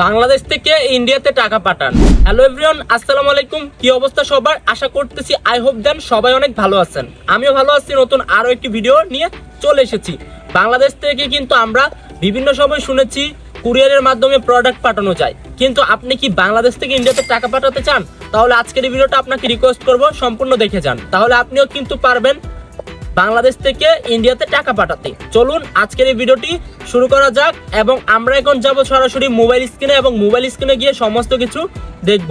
বাংলাদেশ থেকে ইন্ডিয়াতে টাকা পাঠান। হ্যালো এভরিওয়ান, আসসালামু আলাইকুম। কি অবস্থা সবার? আশা করতেছি আই হোপ দেন সবাই অনেক ভালো আছেন। আমিও ভালো আছি। নতুন আরো একটি ভিডিও নিয়ে চলে এসেছি। বাংলাদেশ থেকে কিন্তু আমরা বিভিন্ন সময় শুনেছি কুরিয়ারের মাধ্যমে প্রোডাক্ট পাঠানো যায়, কিন্তু আপনি কি বাংলাদেশ থেকে ইন্ডিয়াতে টাকা পাঠাতে চান? তাহলে আজকের এই ভিডিওটা আপনাকে রিকোয়েস্ট করব সম্পূর্ণ দেখে যান, তাহলে আপনিও কিন্তু পারবেন বাংলাদেশ থেকে ইন্ডিয়াতে টাকা পাঠাতে। চলুন আজকের এই ভিডিওটি শুরু করা যাক এবং আমরা এখন যাব সরাসরি মোবাইল স্ক্রিনে এবং মোবাইল স্ক্রিনে গিয়ে সমস্ত কিছু দেখব।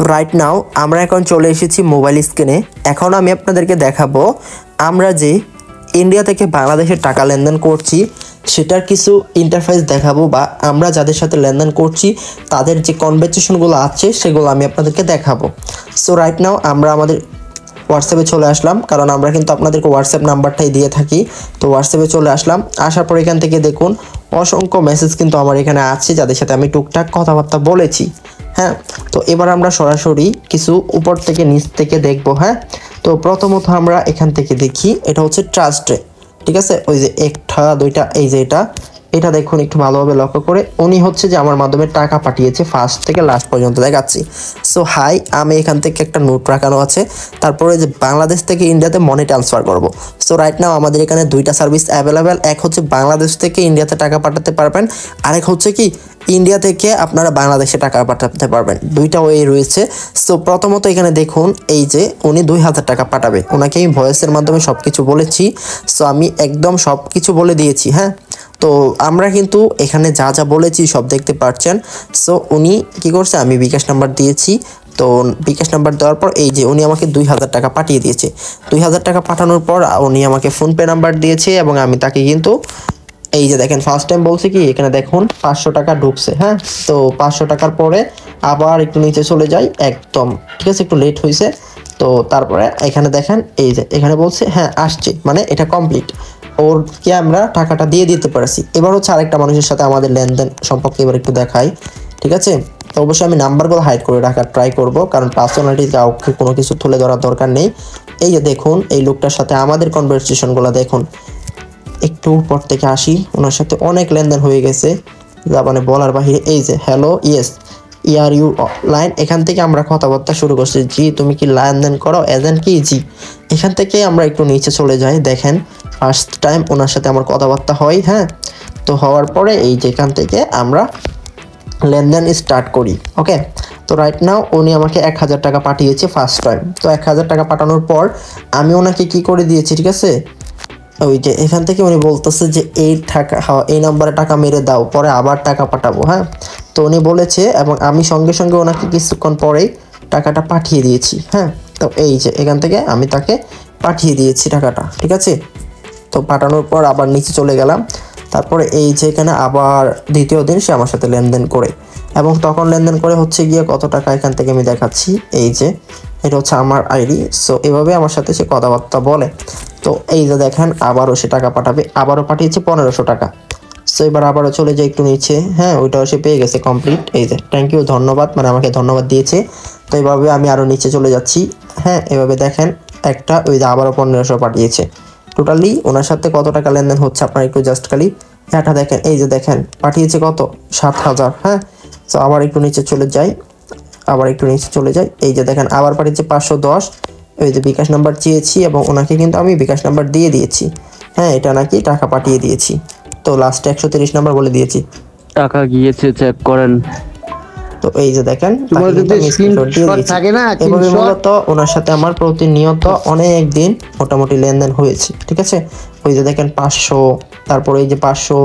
রাইট নাও আমরা এখন চলে এসেছি মোবাইল স্ক্রিনে। এখন আমি আপনাদেরকে দেখাবো আমরা যে ইন্ডিয়া থেকে বাংলাদেশে টাকা লেনদেন করছি সেটার কিছু ইন্টারফেস দেখাবো, বা আমরা যাদের সাথে লেনদেন করছি তাদের যে কনভারসেশনগুলো আছে সেগুলো আমি আপনাদেরকে দেখাবো। সো রাইট নাও আমরা আমাদের হোয়াটসঅ্যাপে চলে আসলাম, কারণ আমরা কিন্তু আপনাদেরকে হোয়াটসঅ্যাপ নাম্বারটাই দিয়ে থাকি। তো হোয়াটসঅ্যাপে চলে আসলাম, আসার পর এখান থেকে দেখুন অসংখ্য মেসেজ কিন্তু আমার এখানে আছে যাদের সাথে আমি টুকটাক কথাবার্তা বলেছি। হ্যাঁ, তো এবার আমরা সরাসরি কিছু উপর থেকে নিচ থেকে দেখবো। হ্যাঁ, তো প্রথমত আমরা এখান থেকে দেখি, এটা হচ্ছে ট্রাস্টে, ঠিক আছে? ওই যে একটা দুইটা, এই যে এটা দেখুন একটু ভালোভাবে লক্ষ্য করে। উনি হচ্ছে যে আমার মাধ্যমে টাকা পাঠিয়েছে ফার্স্ট থেকে লাস্ট পর্যন্ত দেখাচ্ছি। সো হাই, আমি এখান থেকে একটা নোট রাখানো আছে, তারপরে যে বাংলাদেশ থেকে ইন্ডিয়াতে মানি ট্রান্সফার করব। সো রাইট নাও আমাদের এখানে দুইটা সার্ভিস অ্যাভেলেবেল। এক হচ্ছে বাংলাদেশ থেকে ইন্ডিয়াতে টাকা পাঠাতে পারবেন, আরেক হচ্ছে কি ইন্ডিয়া থেকে আপনারা বাংলাদেশে টাকা পাঠাতে পারবেন। দুইটা ওয়ে রয়েছে। সো প্রথমত এখানে দেখুন এই যে উনি 2000 টাকা পাঠাবে, ওনাকে আমি ভয়েসের মাধ্যমে সব কিছু বলেছি। সো আমি একদম সব কিছু বলে দিয়েছি। হ্যাঁ, তো আমরা কিন্তু এখানে যা যা বলেছি সব দেখতে পাচ্ছেন। সো উনি কি করছে, আমি বিকাশ নাম্বার দিয়েছি। তো বিকাশ নাম্বার দেওয়ার পর এই যে উনি আমাকে 2000 টাকা পাঠিয়ে দিয়েছে। 2000 টাকা পাঠানোর পর উনি আমাকে ফোনপে নাম্বার দিয়েছে এবং আমি তাকে কিন্তু এই যে দেখেন ফার্স্ট টাইম বলছে কি এখানে দেখুন 500 টাকা ঢুকছে। হ্যাঁ, তো 500 টাকার পরে আবার একটু নিচে চলে যাই একদম, ঠিক আছে? একটু লেট হয়েছে। তো তারপরে এখানে দেখেন এই যে এখানে বলছে হ্যাঁ আসছে, মানে এটা কমপ্লিট, ওরকে আমরা টাকাটা দিয়ে দিতে পারছি। এবার হচ্ছে আরেকটা মানুষের সাথে আমাদের লেনদেন সম্পর্কে এবার একটু দেখাই, ঠিক আছে? তো অবশ্যই আমি নাম্বারগুলো হাইড করে রাখার ট্রাই করব, কারণ পার্সোনালিটি কাউকে কোনো কিছু তুলে ধরার দরকার নেই। এই যে দেখুন এই লোকটার সাথে আমাদের কনভারসেশনগুলো দেখুন। একটু উপর থেকে আসি, ওনার সাথে অনেক লেনদেন হয়ে গেছে যা মানে বলার বাহিরে। এই যে hello yes yeah you line, এখান থেকে আমরা কথাবার্তা শুরু করছি। জি তুমি কি লেনদেন করো? এজেন্ট কি? জি। এখান থেকে আমরা একটু নিচে চলে যাই, দেখেন ফার্স্ট টাইম ওনার সাথে আমার কথাবার্তা হয়। হ্যাঁ, তো হওয়ার পরে এই যে এখান থেকে আমরা লেনদেন স্টার্ট করি। ওকে, তো রাইট নাও উনি আমাকে 1000 টাকা পাঠিয়েছে ফার্স্ট টাইম। তো 1000 টাকা পাঠানোর পর আমি ওনাকে কি করে দিয়েছি, ঠিক আছে? ওই যে এখান থেকে উনি বলতেছে যে এই টাকা, এই নাম্বারে টাকা মেরে দাও, পরে আবার টাকা পাঠাবো। হ্যাঁ, তো উনি বলেছে এবং আমি সঙ্গে সঙ্গে ওনাকে কিছুক্ষণ পরেই টাকাটা পাঠিয়ে দিয়েছি। হ্যাঁ, তো এই যে এখান থেকে আমি তাকে পাঠিয়ে দিয়েছি টাকাটা, ঠিক আছে? তো পাঠানোর পর আবার নিচে চলে গেলাম। তারপরে এই যে এখানে আবার দ্বিতীয় দিন সে আমার সাথে লেনদেন করে, এবং তখন লেনদেন করে হচ্ছে গিয়ে কত টাকা এখান থেকে আমি দেখাচ্ছি। এই যে এটা হচ্ছে আমার আইডি। সো এভাবে আমার সাথে সে কথাবার্তা বলে। তো এই যে দেখেন আবারও সে টাকা পাঠাবে, আবারও পাঠিয়েছে 1500 টাকা। সো এবার আবারও চলে যাই একটু নিচে। হ্যাঁ, ওইটাও সে পেয়ে গেছে কমপ্লিট। এই যে থ্যাংক ইউ, ধন্যবাদ, মানে আমাকে ধন্যবাদ দিয়েছে। তো এইভাবে আমি আরও নিচে চলে যাচ্ছি। হ্যাঁ, এভাবে দেখেন একটা ওই যে আবারও 1500 পাঠিয়েছে। টোটালি ওনার সাথে কত টাকা লেনদেন হচ্ছে আপনারা একটু জাস্ট খালি এটা দেখেন। এই যে দেখেন পাঠিয়েছে কত, 7000। হ্যাঁ, তো আবার একটু নিচে চলে যাই, এই যে দেখেন আবার পাঠিয়েছে 510। ওই যে বিকাশ নাম্বার চেয়েছি এবং ওনাকে কিন্তু আমি বিকাশ নাম্বার দিয়ে দিয়েছি। হ্যাঁ, এটা নাকি টাকা পাঠিয়ে দিয়েছি। তো লাস্টে 130 নাম্বার বলে দিয়েছি, টাকা গিয়েছে চেক করেন। তো এই যে দেখেন এভাবে মূলত ওনার সাথে আমার প্রতিনিয়ত অনেক দিন মোটামুটি লেনদেন হয়েছে, ঠিক আছে? ওই যে দেখেন 500, তারপর এই যে 500,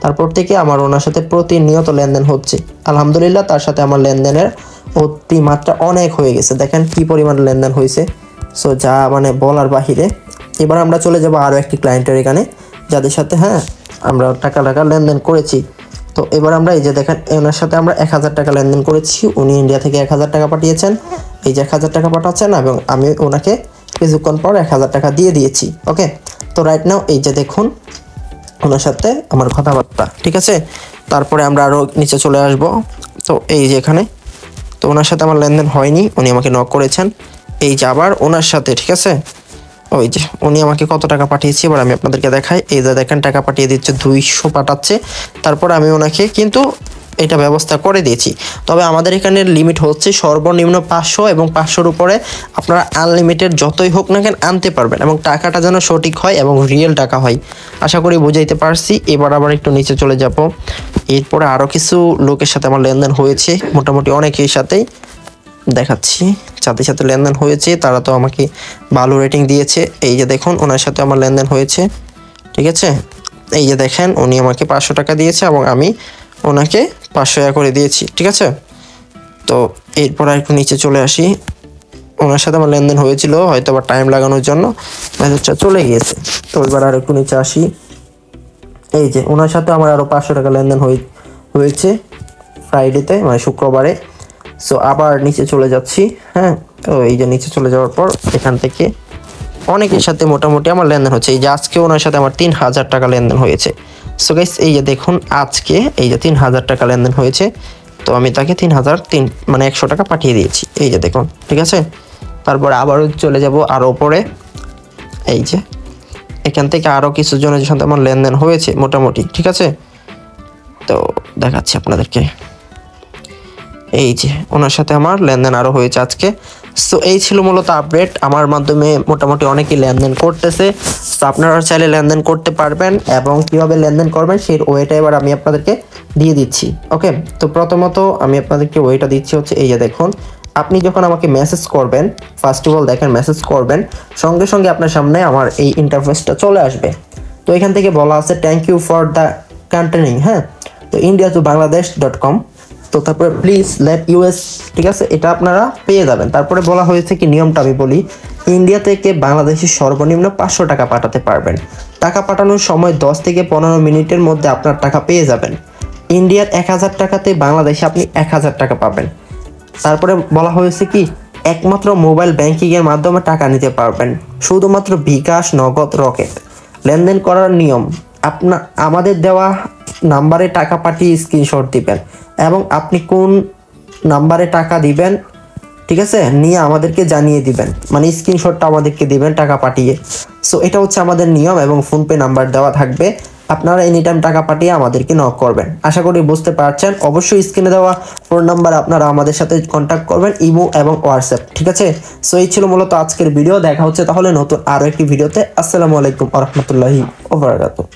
তারপর থেকে আমার ওনার সাথে প্রতিনিয়ত লেনদেন হচ্ছে। আলহামদুলিল্লাহ তার সাথে আমার লেনদেনের অতিমাত্রা অনেক হয়ে গেছে। দেখেন কি পরিমাণ লেনদেন হয়েছে, সো যা মানে বলার বাহিরে। এবার আমরা চলে যাব আরও একটি ক্লায়েন্টের এখানে যাদের সাথে হ্যাঁ আমরা টাকা লেনদেন করেছি। তো এবার আমরা এই যে দেখেন ওনার সাথে আমরা 1000 টাকা লেনদেন করেছি। উনি ইন্ডিয়া থেকে 1000 টাকা পাঠিয়েছেন, এই যে 1000 টাকা পাঠাচ্ছেন এবং আমি ওনাকে কিছুক্ষণ পর 1000 টাকা দিয়ে দিয়েছি। ওকে, তো রাইট নাও এই যে দেখুন ওনার সাথে আমার কথাবার্তা, ঠিক আছে? তারপরে আমরা আরও নিচে চলে আসব। তো এই যে এখানে তো ওনার সাথে আমার লেনদেন হয়নি, উনি আমাকে নক করেছেন। এই যে আবার ওনার সাথে, ঠিক আছে? ওই যে উনি আমাকে কত টাকা পাঠিয়েছে এবার আমি আপনাদেরকে দেখাই। এই যে দেখেন টাকা পাঠিয়ে দিচ্ছে, 200 পাঠাচ্ছে। তারপর আমি ওনাকে কিন্তু এটা ব্যবস্থা করে দিয়েছি। তবে আমাদের এখানে লিমিট হচ্ছে সর্বনিম্ন 500 এবং 500-র উপরে আপনারা আনলিমিটেড যতই হোক না কেন আনতে পারবেন, এবং টাকাটা যেন সঠিক হয় এবং রিয়েল টাকা হয়। আশা করি বুঝাইতে পারছি। এবার আবার একটু নিচে চলে যাব। এরপরে আরও কিছু লোকের সাথে আমার লেনদেন হয়েছে, মোটামুটি অনেকের সাথেই দেখাচ্ছি। যাদের সাথে লেনদেন হয়েছে তারা তো আমাকে ভালো রেটিং দিয়েছে। এই যে দেখুন ওনার সাথে আমার লেনদেন হয়েছে, ঠিক আছে। এই যে দেখেন উনি আমাকে 500 টাকা দিয়েছে এবং আমি ওনাকে 500 টাকা করে দিয়েছি, ঠিক আছে। তো এরপর আর একটু নিচে চলে আসি। ওনার সাথে আমার লেনদেন হয়েছিল, হয়তো আবার টাইম লাগানোর জন্য মেসেজটা চলে গিয়েছে। তো এবার আর একটু নিচে আসি। এই যে ওনার সাথে আমার আরও 500 টাকা লেনদেন হয়েছে ফ্রাইডেতে, মানে শুক্রবারে। সো আবার নিচে চলে যাচ্ছি। হ্যাঁ, তো এই যে নিচে চলে যাওয়ার পর এখান থেকে অনেকের সাথে মোটামুটি আমার লেনদেন হচ্ছে। এই যে আজকে ওনার সাথে আমার 3000 টাকা লেনদেন হয়েছে। সো গাইস এই যে দেখুন আজকে এই যে 3000 টাকা লেনদেন হয়েছে। তো আমি তাকে 3003 মানে 100 টাকা পাঠিয়ে দিয়েছি। এই যে দেখুন, ঠিক আছে। তারপরে আবারও চলে যাব আরও উপরে। এই যে এখান থেকে আরও কিছু জনের সাথে আমার লেনদেন হয়েছে মোটামুটি, ঠিক আছে। তো দেখাচ্ছি আপনাদেরকে। এই যে ওনার সাথে আমার লেনদেন আরও হয়েছে আজকে। সো এই ছিল মূলত আপডেট। আমার মাধ্যমে মোটামুটি অনেকেই লেনদেন করতেছে। তো আপনারা চাইলে লেনদেন করতে পারবেন, এবং কীভাবে লেনদেন করবেন সেই ওয়েটা এবার আমি আপনাদেরকে দিয়ে দিচ্ছি। ওকে, তো প্রথমত আমি আপনাদেরকে ওয়েটা দিচ্ছি হচ্ছে এই যে দেখুন, আপনি যখন আমাকে মেসেজ করবেন, ফার্স্ট অফ অল দেখেন মেসেজ করবেন, সঙ্গে সঙ্গে আপনার সামনে আমার এই ইন্টারফেসটা চলে আসবে। তো এখান থেকে বলা আছে thank you for the continuing, হ্যাঁ, তো india2bangladesh.com। তো তারপরে প্লিজ লেট ইউএস, ঠিক আছে, এটা আপনারা পেয়ে যাবেন। তারপরে বলা হয়েছে কি নিয়মটা আমি বলি, ইন্ডিয়া থেকে বাংলাদেশে সর্বনিম্ন 500 টাকা পাঠাতে পারবেন। টাকা পাঠানোর সময় 10 থেকে 15 মিনিটের মধ্যে আপনার টাকা পেয়ে যাবেন। ইন্ডিয়ার 1000 টাকাতে বাংলাদেশে আপনি 1000 টাকা পাবেন। তারপরে বলা হয়েছে কি একমাত্র মোবাইল ব্যাংকিংয়ের মাধ্যমে টাকা নিতে পারবেন, শুধুমাত্র বিকাশ, নগদ, রকেট। লেনদেন করার নিয়ম, আমাদের দেওয়া নাম্বারে টাকা পাঠিয়ে স্ক্রিনশট দিবেন, এবং আপনি কোন নাম্বারে টাকা দিবেন, ঠিক আছে, নিয়ে আমাদেরকে জানিয়ে দিবেন, মানে স্ক্রিনশটটা আমাদেরকে দিবেন টাকা পাঠিয়ে। সো এটা হচ্ছে আমাদের নিয়ম, এবং ফোনপে নাম্বার দেওয়া থাকবে। আপনারা এনি টাইম টাকা পাঠিয়ে আমাদেরকে নক করবেন। আশা করি বুঝতে পারছেন। অবশ্যই স্ক্রিনে দেওয়া ফোন নাম্বার আপনারা আমাদের সাথে কন্ট্যাক্ট করবেন, ইমো এবং হোয়াটসঅ্যাপ, ঠিক আছে। সো এই ছিল মূলত আজকের ভিডিও। দেখা হচ্ছে তাহলে নতুন আরও একটি ভিডিওতে। আসসালামু আলাইকুম ওয়া রাহমাতুল্লাহি ওয়া বারাকাতুহু।